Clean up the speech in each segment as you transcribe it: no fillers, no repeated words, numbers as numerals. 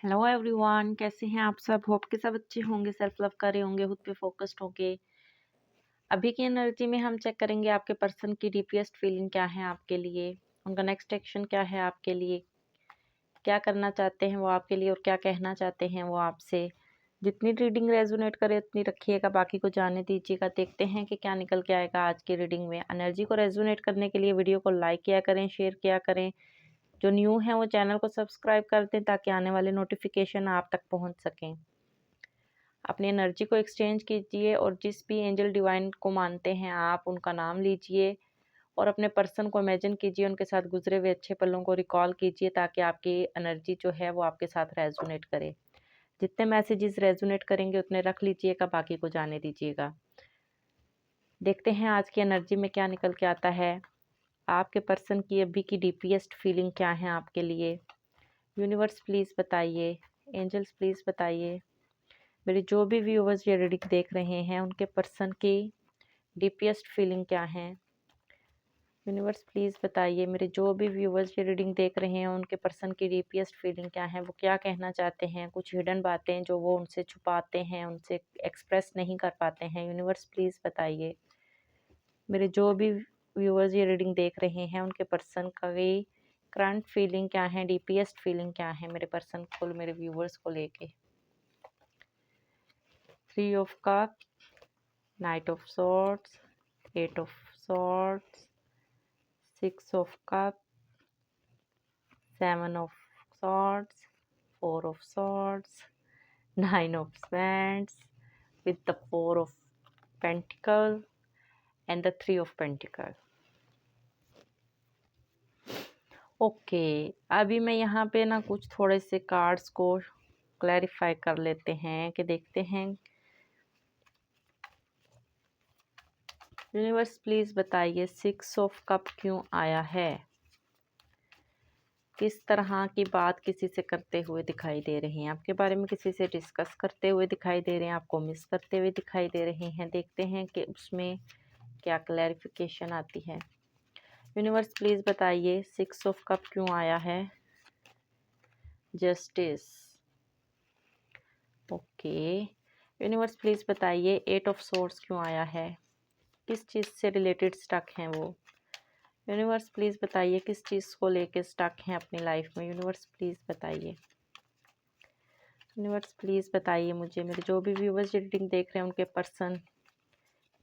Hello everyone, कैसे हैं आप सब। होप के सब अच्छे होंगे, सेल्फ लव कर रहे होंगे, खुद पे फोकस्ड होंगे। अभी की एनर्जी में हम चेक करेंगे आपके पर्सन की डीपीएस्ट फीलिंग क्या है आपके लिए, उनका नेक्स्ट एक्शन क्या है आपके लिए, क्या करना चाहते हैं वो आपके लिए और क्या कहना चाहते हैं वो आपसे। जितनी रीडिंग रेजोनेट करे उतनी रखिएगा, बाकी को जाने दीजिएगा। देखते हैं कि क्या निकल के आएगा आज की रीडिंग में। एनर्जी को रेजोनेट करने के लिए वीडियो को लाइक किया करें, शेयर किया करें। जो न्यू है वो चैनल को सब्सक्राइब कर दें ताकि आने वाले नोटिफिकेशन आप तक पहुंच सकें। अपनी एनर्जी को एक्सचेंज कीजिए और जिस भी एंजल डिवाइन को मानते हैं आप उनका नाम लीजिए और अपने पर्सन को इमेजिन कीजिए, उनके साथ गुजरे हुए अच्छे पलों को रिकॉल कीजिए ताकि आपकी एनर्जी जो है वो आपके साथ रेजोनेट करे। जितने मैसेजेस रेजोनेट करेंगे उतने रख लीजिएगा, बाकी को जाने दीजिएगा। देखते हैं आज की एनर्जी में क्या निकल के आता है। आपके पर्सन की अभी की डीपीएस्ट फीलिंग क्या है आपके लिए। यूनिवर्स प्लीज़ बताइए, एंजल्स प्लीज़ बताइए। मेरे जो भी व्यूवर्स ये रीडिंग देख रहे हैं उनके पर्सन की डीपीएस्ट फीलिंग क्या है। यूनिवर्स प्लीज़ बताइए, मेरे जो भी व्यूवर्स ये रीडिंग देख रहे हैं उनके पर्सन की डीपीएस्ट फीलिंग क्या है, वो क्या कहना चाहते हैं। कुछ हिडन बातें जो वो उनसे छुपाते हैं, उनसे एक्सप्रेस नहीं कर पाते हैं। यूनिवर्स प्लीज़ बताइए, मेरे जो भी व्यूवर्स ये रीडिंग देख रहे हैं उनके पर्सन का करंट फीलिंग क्या है, डीपीएस्ट फीलिंग क्या है मेरे पर्सन को, मेरे व्यूवर्स को लेके। 3 of cup, night of swords, 8 of swords, 6 of cups, 7 of swords, 4 of swords, 9 of wands with the 4 of pentacles and the 3 of pentacles. Okay, अभी मैं यहाँ पे ना कुछ थोड़े से कार्ड्स को क्लैरिफाई कर लेते हैं कि देखते हैं। यूनिवर्स प्लीज़ बताइए 6 ऑफ कप क्यों आया है। किस तरह की बात किसी से करते हुए दिखाई दे रही हैं, आपके बारे में किसी से डिस्कस करते हुए दिखाई दे रहे हैं, आपको मिस करते हुए दिखाई दे रहे हैं। देखते हैं कि उसमें क्या क्लैरिफिकेशन आती है। यूनिवर्स प्लीज़ बताइए 6 ऑफ कप क्यों आया है। Justice, okay. यूनिवर्स प्लीज़ बताइए 8 ऑफ सोर्ड्स क्यों आया है, किस चीज़ से रिलेटेड स्टक हैं वो। यूनिवर्स प्लीज़ बताइए किस चीज़ को लेके स्टक हैं अपनी लाइफ में। यूनिवर्स प्लीज़ बताइए, यूनिवर्स प्लीज़ बताइए मुझे, मेरे जो भी व्यूवर्स रीडिंग देख रहे हैं उनके पर्सन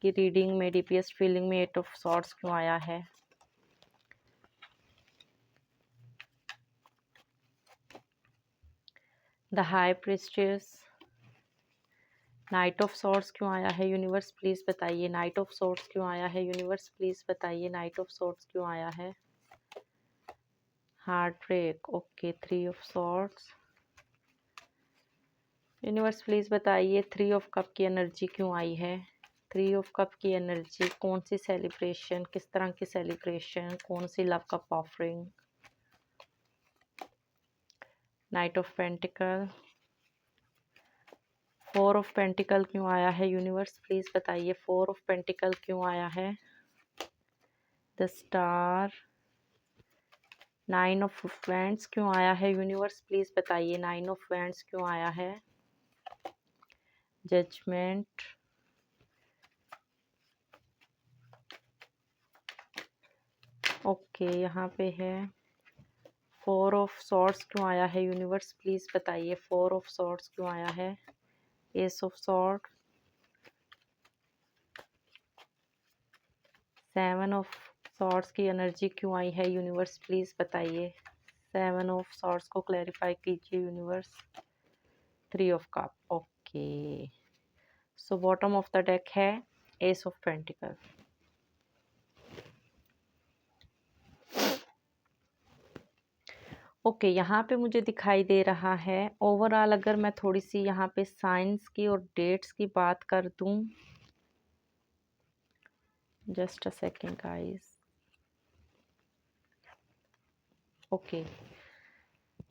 की रीडिंग में डीपीएस्ट फीलिंग में 8 ऑफ सॉर्ड्स क्यों आया है। The high priestess, knight of swords क्यों आया है। यूनिवर्स प्लीज़ बताइए नाइट ऑफ सॉर्ड्स क्यों आया है। यूनिवर्स प्लीज़ बताइए नाइट ऑफ सॉर्ड्स क्यों आया है। Heart break, okay. 3 of swords. Universe please बताइए 3 ऑफ कप की एनर्जी क्यों आई है। 3 ऑफ कप की एनर्जी, कौन सी सेलिब्रेशन, किस तरह की सेलिब्रेशन, कौन सी love cup offering. Night of pentacle, 4 of pentacle क्यों आया है। यूनिवर्स प्लीज़ बताइए 4 ऑफ पेंटिकल क्यों आया है। द स्टार, 9 ऑफ वैंड्स क्यों आया है। यूनिवर्स प्लीज़ बताइए 9 ऑफ वैंड्स क्यों आया है। Judgement, okay. यहाँ पे है 4 ऑफ सॉर्ड्स क्यों आया है। यूनिवर्स प्लीज़ बताइए 4 ऑफ सॉर्ड्स क्यों आया है। S of sword, 7 of swords की एनर्जी क्यों आई है। यूनिवर्स प्लीज़ बताइए 7 ऑफ सॉर्ड्स को क्लैरिफाई कीजिए universe. 3 of cup, okay. So bottom of the deck है एस ऑफ पेंटिकल। ओके, यहाँ पे मुझे दिखाई दे रहा है ओवरऑल, अगर मैं थोड़ी सी यहाँ पे साइंस की और डेट्स की बात कर दूँ। Just a second guys, okay.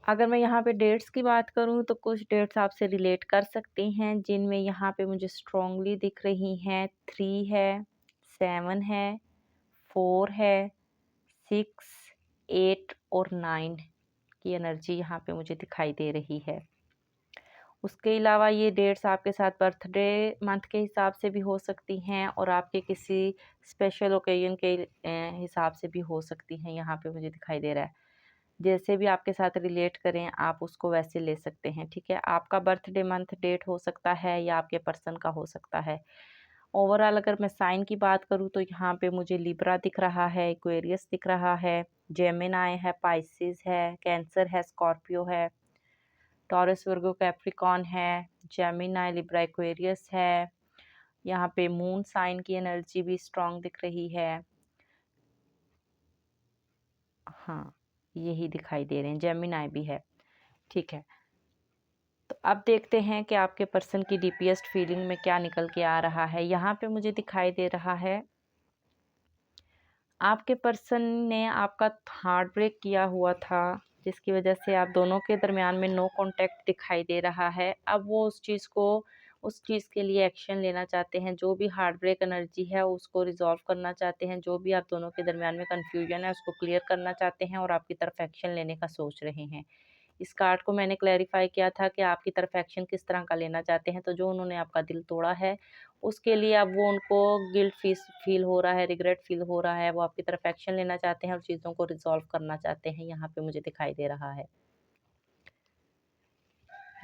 अगर मैं यहाँ पे डेट्स की बात करूँ तो कुछ डेट्स आपसे रिलेट कर सकती हैं, जिनमें यहाँ पे मुझे स्ट्रॉन्गली दिख रही हैं। 3 है, 7 है, 4 है, 6, 8 और 9 की एनर्जी यहाँ पे मुझे दिखाई दे रही है। उसके अलावा ये डेट्स आपके साथ बर्थडे मंथ के हिसाब से भी हो सकती हैं और आपके किसी स्पेशल ओकेजन के हिसाब से भी हो सकती हैं, यहाँ पे मुझे दिखाई दे रहा है। जैसे भी आपके साथ रिलेट करें आप उसको वैसे ले सकते हैं, ठीक है। आपका बर्थडे मंथ डेट हो सकता है या आपके पर्सन का हो सकता है। ओवरऑल अगर मैं साइन की बात करूँ तो यहाँ पे मुझे लिब्रा दिख रहा है, एक्वेरियस दिख रहा है, जेमिनाई है, पाइसिस है, कैंसर है, स्कॉर्पियो है, टॉरस, वर्गो, कैप्रिकॉन है, जेमिनाई, लिब्रा, एक्वेरियस है। यहाँ पे मून साइन की एनर्जी भी स्ट्रांग दिख रही है। हाँ, यही दिखाई दे रहे हैं, जेमिनाई भी है, ठीक है। तो अब देखते हैं कि आपके पर्सन की डीपीएस्ट फीलिंग में क्या निकल के आ रहा है। यहाँ पे मुझे दिखाई दे रहा है आपके पर्सन ने आपका हार्ट ब्रेक किया हुआ था, जिसकी वजह से आप दोनों के दरमियान में नो कांटेक्ट दिखाई दे रहा है। अब वो उस चीज़ के लिए एक्शन लेना चाहते हैं। जो भी हार्ट ब्रेक एनर्जी है उसको रिजॉल्व करना चाहते हैं। जो भी आप दोनों के दरमियान में कन्फ्यूजन है उसको क्लियर करना चाहते हैं और आपकी तरफ एक्शन लेने का सोच रहे हैं। इस कार्ड को मैंने क्लैरिफाई किया था कि आपकी तरफ एक्शन किस तरह का लेना चाहते हैं। तो जो उन्होंने आपका दिल तोड़ा है उसके लिए अब वो उनको गिल्ट फील हो रहा है, रिग्रेट फील हो रहा है। वो आपकी तरफ एक्शन लेना चाहते हैं और चीज़ों को रिजॉल्व करना चाहते हैं, यहाँ पे मुझे दिखाई दे रहा है।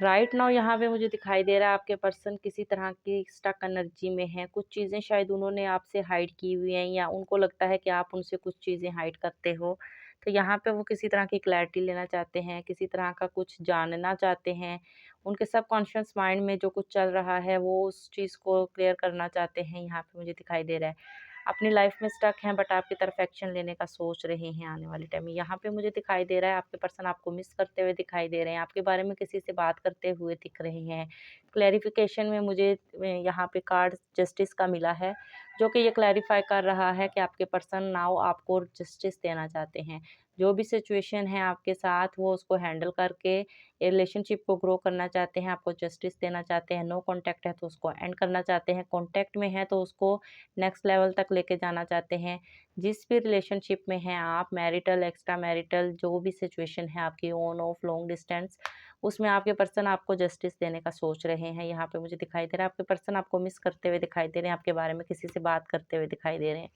राइट नाउ यहाँ पे मुझे दिखाई दे रहा है आपके पर्सन किसी तरह की स्टक एनर्जी में है। कुछ चीज़ें शायद उन्होंने आपसे हाइड की हुई हैं या उनको लगता है कि आप उनसे कुछ चीज़ें हाइड करते हो। तो यहाँ पे वो किसी तरह की क्लैरिटी लेना चाहते हैं, किसी तरह का कुछ जानना चाहते हैं। उनके सबकॉन्शियस माइंड में जो कुछ चल रहा है वो उस चीज़ को क्लियर करना चाहते हैं, यहाँ पे मुझे दिखाई दे रहा है। अपनी लाइफ में स्टक हैं बट आपकी तरफ एक्शन लेने का सोच रहे हैं आने वाले टाइम में। यहाँ पे मुझे दिखाई दे रहा है आपके पर्सन आपको मिस करते हुए दिखाई दे रहे हैं, आपके बारे में किसी से बात करते हुए दिख रहे हैं। क्लैरिफिकेशन में मुझे यहाँ पे कार्ड जस्टिस का मिला है, जो कि ये क्लैरिफाई कर रहा है कि आपके पर्सन नाउ आपको जस्टिस देना चाहते हैं। जो भी सिचुएशन है आपके साथ वो उसको हैंडल करके रिलेशनशिप को ग्रो करना चाहते हैं, आपको जस्टिस देना चाहते हैं। नो कॉन्टैक्ट है तो उसको एंड करना चाहते हैं, कॉन्टैक्ट में है तो उसको नेक्स्ट लेवल तक लेके जाना चाहते हैं। जिस भी रिलेशनशिप में हैं आप, मैरिटल, एक्स्ट्रा मैरिटल, जो भी सिचुएशन है आपकी, ऑन ऑफ, लॉन्ग डिस्टेंस, उसमें आपके पर्सन आपको जस्टिस देने का सोच रहे हैं। यहाँ पे मुझे दिखाई दे रहा है आपके पर्सन आपको मिस करते हुए दिखाई दे रहे हैं, आपके बारे में किसी से बात करते हुए दिखाई दे रहे हैं।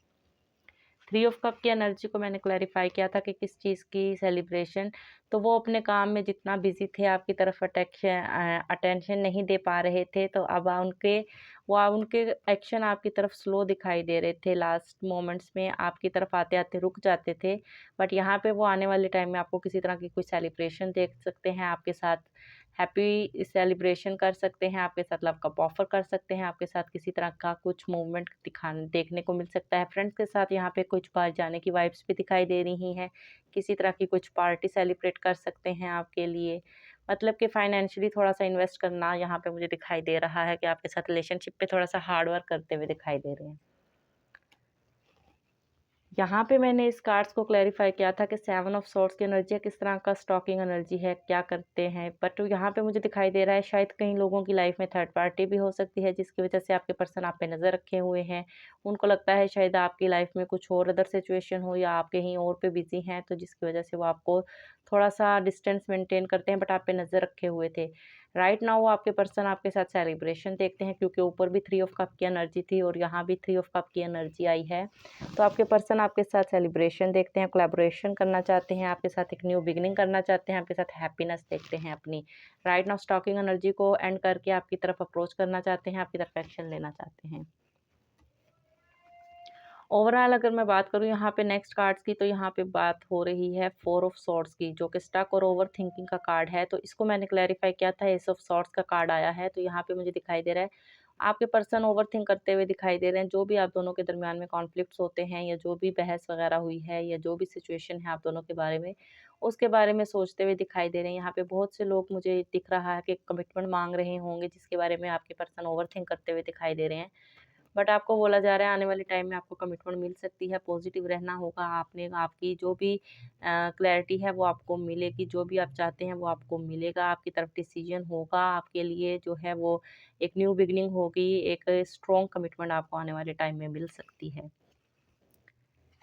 3 ऑफ कप की एनर्जी को मैंने क्लैरिफाई किया था कि किस चीज़ की सेलिब्रेशन। तो वो अपने काम में जितना बिजी थे आपकी तरफ अटेंशन नहीं दे पा रहे थे। तो अब उनके एक्शन आपकी तरफ स्लो दिखाई दे रहे थे। लास्ट मोमेंट्स में आपकी तरफ आते आते रुक जाते थे, बट यहाँ पे वो आने वाले टाइम में आपको किसी तरह की कोई सेलिब्रेशन देख सकते हैं, आपके साथ हैप्पी सेलिब्रेशन कर सकते हैं, आपके साथ लव कप ऑफर कर सकते हैं, आपके साथ किसी तरह का कुछ मूवमेंट देखने को मिल सकता है। फ्रेंड्स के साथ यहाँ पे कुछ बाहर जाने की वाइब्स भी दिखाई दे रही हैं। किसी तरह की कुछ पार्टी सेलिब्रेट कर सकते हैं आपके लिए। मतलब कि फाइनेंशियली थोड़ा सा इन्वेस्ट करना यहाँ पे मुझे दिखाई दे रहा है कि आपके साथ रिलेशनशिप पे थोड़ा सा हार्ड वर्क करते हुए दिखाई दे रहे हैं। यहाँ पे मैंने इस कार्ड्स को क्लैरिफाई किया था कि 7 ऑफ सॉर्ड्स की एनर्जी किस तरह का स्टॉकिंग एनर्जी है, क्या करते हैं। बट यहाँ पे मुझे दिखाई दे रहा है शायद कई लोगों की लाइफ में थर्ड पार्टी भी हो सकती है, जिसकी वजह से आपके पर्सन आप पे नज़र रखे हुए हैं। उनको लगता है शायद आपकी लाइफ में कुछ और अदर सिचुएशन हो या आप कहीं और पे बिजी हैं, तो जिसकी वजह से वो आपको थोड़ा सा डिस्टेंस मेंटेन करते हैं, बट आप पे नज़र रखे हुए थे। राइट नाउ वो आपके पर्सन आपके साथ सेलिब्रेशन देखते हैं, क्योंकि ऊपर भी 3 ऑफ कप की एनर्जी थी और यहाँ भी 3 ऑफ कप की एनर्जी आई है। तो आपके पर्सन आपके साथ सेलिब्रेशन देखते हैं, कोलैबोरेशन करना चाहते हैं, आपके साथ एक न्यू बिगिनिंग करना चाहते हैं, आपके साथ हैप्पीनेस देखते हैं अपनी। राइट नाउ स्टॉकिंग एनर्जी को एंड करके आपकी तरफ अप्रोच करना चाहते हैं, आपकी तरफ एक्शन लेना चाहते हैं। ओवरऑल अगर मैं बात करूँ यहाँ पे नेक्स्ट कार्ड्स की, तो यहाँ पे बात हो रही है 4 ऑफ सॉर्ड्स की, जो कि स्टक और ओवर थिंकिंग का कार्ड है। तो इसको मैंने क्लैरिफाई किया था, एस ऑफ सॉर्ड्स का कार्ड आया है। तो यहाँ पे मुझे दिखाई दे रहा है आपके पर्सन ओवर थिंक करते हुए दिखाई दे रहे हैं। जो भी आप दोनों के दरमियान में कॉन्फ्लिक्ट्स होते हैं या जो भी बहस वगैरह हुई है या जो भी सिचुएशन है आप दोनों के बारे में, उसके बारे में सोचते हुए दिखाई दे रहे हैं। यहाँ पे बहुत से लोग मुझे दिख रहा है कि कमिटमेंट मांग रहे होंगे, जिसके बारे में आपके पर्सन ओवर थिंक करते हुए दिखाई दे रहे हैं। बट आपको बोला जा रहा है आने वाले टाइम में आपको कमिटमेंट मिल सकती है, पॉजिटिव रहना होगा। आपने आपकी जो भी क्लैरिटी है वो आपको मिलेगी, जो भी आप चाहते हैं वो आपको मिलेगा। आपकी तरफ डिसीजन होगा, आपके लिए जो है वो एक न्यू बिगिनिंग होगी, एक स्ट्रॉन्ग कमिटमेंट आपको आने वाले टाइम में मिल सकती है।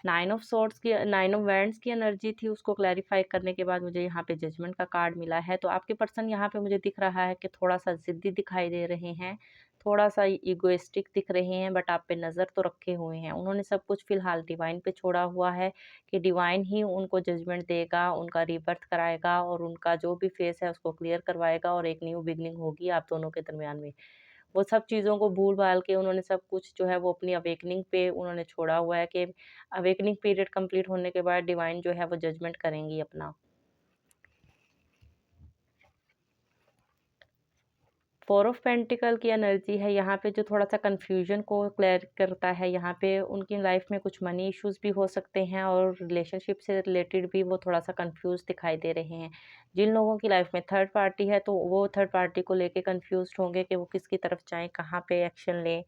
9 ऑफ सॉर्ड्स की 9 ऑफ वैंड्स की एनर्जी थी, उसको क्लैरिफाई करने के बाद मुझे यहाँ पे जजमेंट का कार्ड मिला है। तो आपके पर्सन यहाँ पे मुझे दिख रहा है कि थोड़ा-सा ज़िद्दी दिखाई दे रहे हैं, थोड़ा-सा ईगोइस्टिक दिख रहे हैं, बट आप पे नज़र तो रखे हुए हैं। उन्होंने सब कुछ फ़िलहाल डिवाइन पे छोड़ा हुआ है कि डिवाइन ही उनको जजमेंट देगा, उनका रीबर्थ कराएगा और उनका जो भी फेस है उसको क्लियर करवाएगा और एक न्यू बिगिनिंग होगी आप दोनों के दरमियान में। वो सब चीज़ों को भूल-भाल के उन्होंने सब कुछ जो है वो अपनी अवेकनिंग पे उन्होंने छोड़ा हुआ है कि अवेकनिंग पीरियड कंप्लीट होने के बाद डिवाइन जो है वो जजमेंट करेंगी अपना। 4 ऑफ पेंटिकल की एनर्जी है यहाँ पे जो थोड़ा-सा कन्फ्यूजन को क्लियर करता है। यहाँ पे उनकी लाइफ में कुछ मनी इश्यूज़ भी हो सकते हैं और रिलेशनशिप से रिलेटेड भी वो थोड़ा-सा कन्फ्यूज़ दिखाई दे रहे हैं। जिन लोगों की लाइफ में थर्ड पार्टी है तो वो थर्ड पार्टी को लेके कन्फ्यूज़्ड होंगे कि वो किसकी तरफ जाएँ, कहाँ पे एक्शन लें।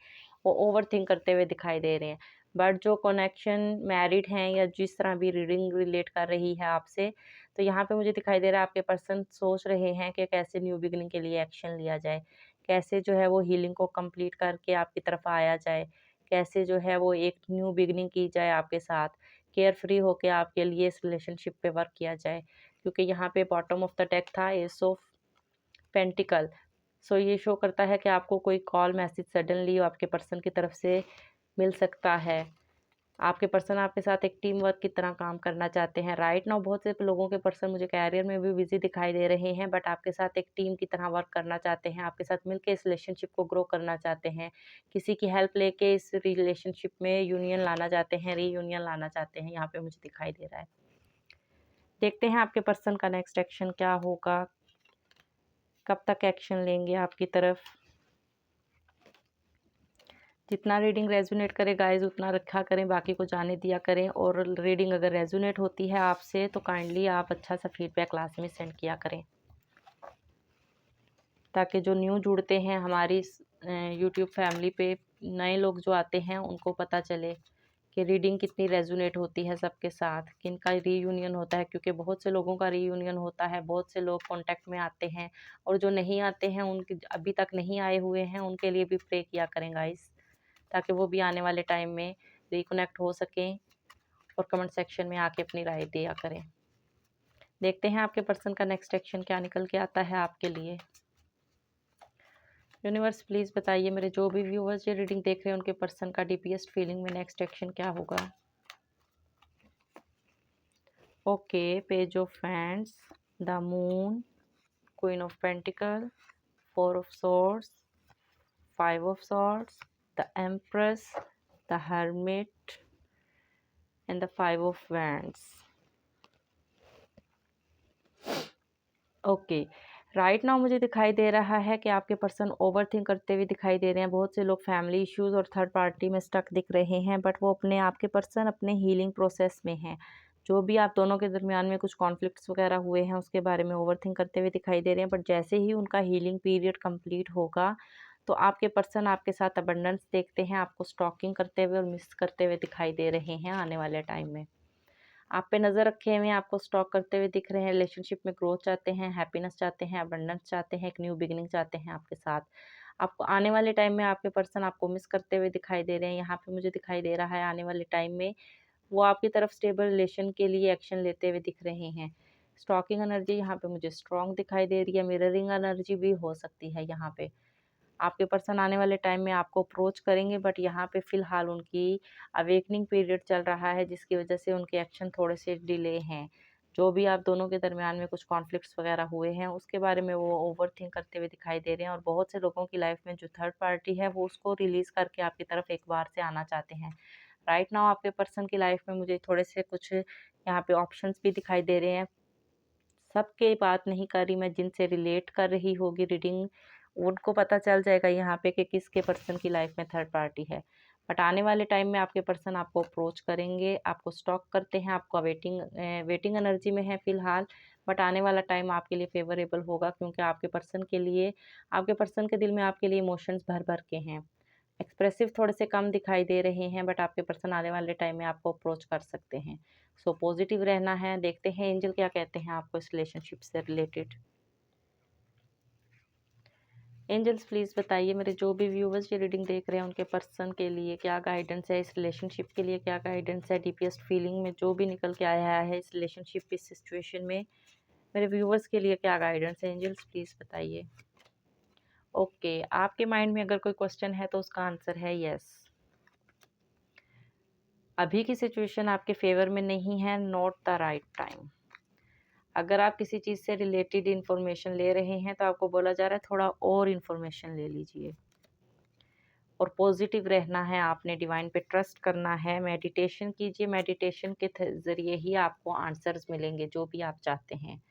वो ओवरथिंक करते हुए दिखाई दे रहे हैं। बट जो कनेक्शन मैरिड हैं या जिस तरह भी रीडिंग रिलेट कर रही है आपसे, तो यहाँ पे मुझे दिखाई दे रहा है आपके पर्सन सोच रहे हैं कि कैसे न्यू बिगिनिंग के लिए एक्शन लिया जाए। कैसे जो है वो हीलिंग को कंप्लीट करके आपकी तरफ आया जाए, कैसे जो है वो एक न्यू बिगिनिंग की जाए आपके साथ, केयर फ्री होके आपके लिए इस रिलेशनशिप पे वर्क किया जाए। क्योंकि यहाँ पे बॉटम ऑफ द डेक था एस ऑफ पेंटिकल। सो ये शो करता है कि आपको कोई कॉल मैसेज सडनली आपके पर्सन की तरफ से मिल सकता है। आपके पर्सन आपके साथ एक टीम वर्क की तरह काम करना चाहते हैं। राइट नाउ बहुत से लोगों के पर्सन मुझे कैरियर में भी बिजी दिखाई दे रहे हैं, बट आपके साथ एक टीम की तरह वर्क करना चाहते हैं, आपके साथ मिलकर इस रिलेशनशिप को ग्रो करना चाहते हैं, किसी की हेल्प लेके इस रिलेशनशिप में यूनियन लाना चाहते हैं, रीयूनियन लाना चाहते हैं, यहाँ पे मुझे दिखाई दे रहा है। देखते हैं आपके पर्सन का नेक्स्ट एक्शन क्या होगा, कब तक एक्शन लेंगे आपकी तरफ। जितना रीडिंग रेजोनेट करे गाइस उतना रखा करें, बाकी को जाने दिया करें। और रीडिंग अगर रेजोनेट होती है आपसे तो काइंडली आप अच्छा सा फीडबैक क्लास में सेंड किया करें, ताकि जो न्यू जुड़ते हैं हमारी यूट्यूब फैमिली पे, नए लोग जो आते हैं उनको पता चले कि रीडिंग कितनी रेजोनेट होती है सबके साथ, किनका रीयूनियन होता है। क्योंकि बहुत से लोगों का रीयूनियन होता है, बहुत से लोग कांटेक्ट में आते हैं और जो नहीं आते हैं, उनके अभी तक नहीं आए हुए हैं, उनके लिए भी प्रे किया करें गाइस, ताकि वो भी आने वाले टाइम में रिकनेक्ट हो सकें और कमेंट सेक्शन में आके अपनी राय दिया करें। देखते हैं आपके पर्सन का नेक्स्ट एक्शन क्या निकल के आता है आपके लिए। यूनिवर्स प्लीज़ बताइए मेरे जो भी व्यूवर्स ये रीडिंग देख रहे हैं उनके पर्सन का डीपीएस्ट फीलिंग में नेक्स्ट एक्शन क्या होगा। Okay, page of hands, the moon, queen of pentacle, 4 of swords, 5 of swords, the empress, the hermit and the 5 of wands. Okay, right now मुझे दिखाई दे रहा है कि आपके पर्सन ओवरथिंक करते हुए दिखाई दे रहे हैं। बहुत से लोग फैमिली इश्यूज़ और थर्ड पार्टी में स्टक दिख रहे हैं, बट वो अपने आपके पर्सन अपने हीलिंग प्रोसेस में हैं। जो भी आप दोनों के दरमियान में कुछ कॉन्फ्लिक्ट्स वगैरह हुए हैं उसके बारे में ओवरथिंक करते हुए दिखाई दे रहे हैं, बट जैसे ही उनका हीलिंग पीरियड कंप्लीट होगा तो आपके पर्सन आपके साथ अबंडेंस देखते हैं, आपको स्टॉकिंग करते हुए और मिस करते हुए दिखाई दे रहे हैं आने वाले टाइम में। आप पे नज़र रखे हुए हैं, आपको स्टॉक करते हुए दिख रहे हैं, रिलेशनशिप में ग्रोथ चाहते हैं, हैप्पीनेस चाहते हैं, अबंडेंस चाहते हैं, एक न्यू बिगिनिंग चाहते हैं आपके साथ। आपको आने वाले टाइम में आपके पर्सन आपको मिस करते हुए दिखाई दे रहे हैं। यहाँ पे मुझे दिखाई दे रहा है आने वाले टाइम में वो आपकी तरफ स्टेबल रिलेशन के लिए एक्शन लेते हुए दिख रहे हैं। स्टॉकिंग एनर्जी यहाँ पे मुझे स्ट्रॉन्ग दिखाई दे रही है, मिररिंग एनर्जी भी हो सकती है यहाँ पे। आपके पर्सन आने वाले टाइम में आपको अप्रोच करेंगे, बट यहाँ पे फ़िलहाल उनकी अवेकनिंग पीरियड चल रहा है जिसकी वजह से उनके एक्शन थोड़े से डिले हैं। जो भी आप दोनों के दरमियान में कुछ कॉन्फ्लिक्ट्स वगैरह हुए हैं उसके बारे में वो ओवरथिंक करते हुए दिखाई दे रहे हैं। और बहुत से लोगों की लाइफ में जो थर्ड पार्टी है वो उसको रिलीज़ करके आपकी तरफ एक बार से आना चाहते हैं। राइट नाउ आपके पर्सन की लाइफ में मुझे थोड़े से कुछ यहाँ पे ऑप्शंस भी दिखाई दे रहे हैं। सबके बात नहीं कर रही मैं, जिनसे रिलेट कर रही होगी रीडिंग उनको पता चल जाएगा यहाँ पे कि किसके पर्सन की लाइफ में थर्ड पार्टी है। बट आने वाले टाइम में आपके पर्सन आपको अप्रोच करेंगे, आपको स्टॉक करते हैं, आपको वेटिंग एनर्जी में है फ़िलहाल। बट आने वाला टाइम आपके लिए फेवरेबल होगा, क्योंकि आपके पर्सन के लिए, आपके पर्सन के दिल में आपके लिए इमोशंस भर भर के हैं। एक्सप्रेसिव थोड़े से कम दिखाई दे रहे हैं, बट आपके पर्सन आने वाले टाइम में आपको अप्रोच कर सकते हैं। सो पॉजिटिव रहना है। देखते हैं एंजल क्या कहते हैं आपको इस रिलेशनशिप से रिलेटेड। एंजल्स प्लीज़ बताइए मेरे जो भी व्यूवर्स ये रीडिंग देख रहे हैं उनके पर्सन के लिए क्या गाइडेंस है, इस रिलेशनशिप के लिए क्या गाइडेंस है, डीपीएस्ट फीलिंग में जो भी निकल के आया है इस रिलेशनशिप इस सिचुएशन में मेरे व्यूवर्स के लिए क्या गाइडेंस है। एंजल्स प्लीज़ बताइए। ओके, आपके माइंड में अगर कोई क्वेश्चन है तो उसका आंसर है यस। अभी की सिचुएशन आपके फेवर में नहीं है, नॉट द राइट टाइम। अगर आप किसी चीज़ से रिलेटेड इन्फॉर्मेशन ले रहे हैं तो आपको बोला जा रहा है थोड़ा और इन्फॉर्मेशन ले लीजिए और पॉजिटिव रहना है। आपने डिवाइन पे ट्रस्ट करना है, मेडिटेशन कीजिए, मेडिटेशन के ज़रिए ही आपको आंसर्स मिलेंगे जो भी आप चाहते हैं।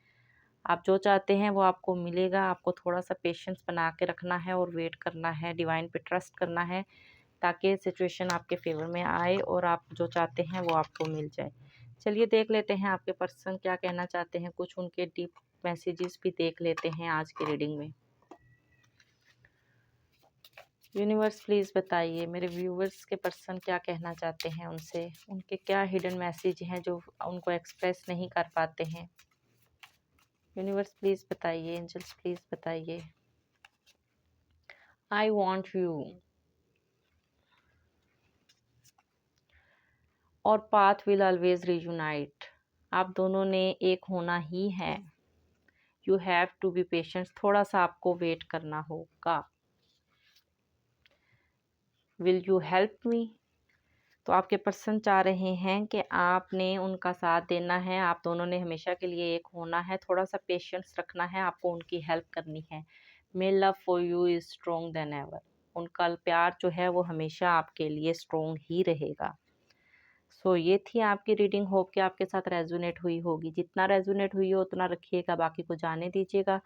आप जो चाहते हैं वो आपको मिलेगा। आपको थोड़ा सा पेशेंस बना के रखना है और वेट करना है, डिवाइन पे ट्रस्ट करना है ताकि सिचुएशन आपके फेवर में आए और आप जो चाहते हैं वो आपको मिल जाए। चलिए देख लेते हैं आपके पर्सन क्या कहना चाहते हैं, कुछ उनके डीप मैसेजेस भी देख लेते हैं आज की रीडिंग में। यूनिवर्स प्लीज़ बताइए मेरे व्यूवर्स के पर्सन क्या कहना चाहते हैं, उनसे उनके क्या हिडन मैसेज हैं जो उनको एक्सप्रेस नहीं कर पाते हैं। यूनिवर्स प्लीज़ बताइए, एंजल्स प्लीज़ बताइए। I want you our path will always reunite. आप दोनों ने एक होना ही है। You have to be patient, थोड़ा सा आपको वेट करना होगा। विल यू हेल्प मी, तो आपके पर्सन चाह रहे हैं कि आपने उनका साथ देना है, आप दोनों ने हमेशा के लिए एक होना है, थोड़ा सा पेशेंस रखना है, आपको उनकी हेल्प करनी है। मे love for you is strong then ever, उनका प्यार जो है वो हमेशा आपके लिए स्ट्रोंग ही रहेगा। सो ये थी आपकी रीडिंग, होप कि आपके साथ रेजोनेट हुई होगी। जितना रेजोनेट हुई हो उतना रखिएगा, बाकी को जाने दीजिएगा।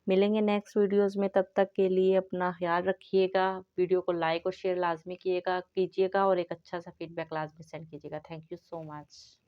मिलेंगे नेक्स्ट वीडियोस में, तब तक के लिए अपना ख्याल रखिएगा। वीडियो को लाइक और शेयर लाजमी कीजिएगा और एक अच्छा सा फीडबैक लाजमी सेंड कीजिएगा। Thank you so much.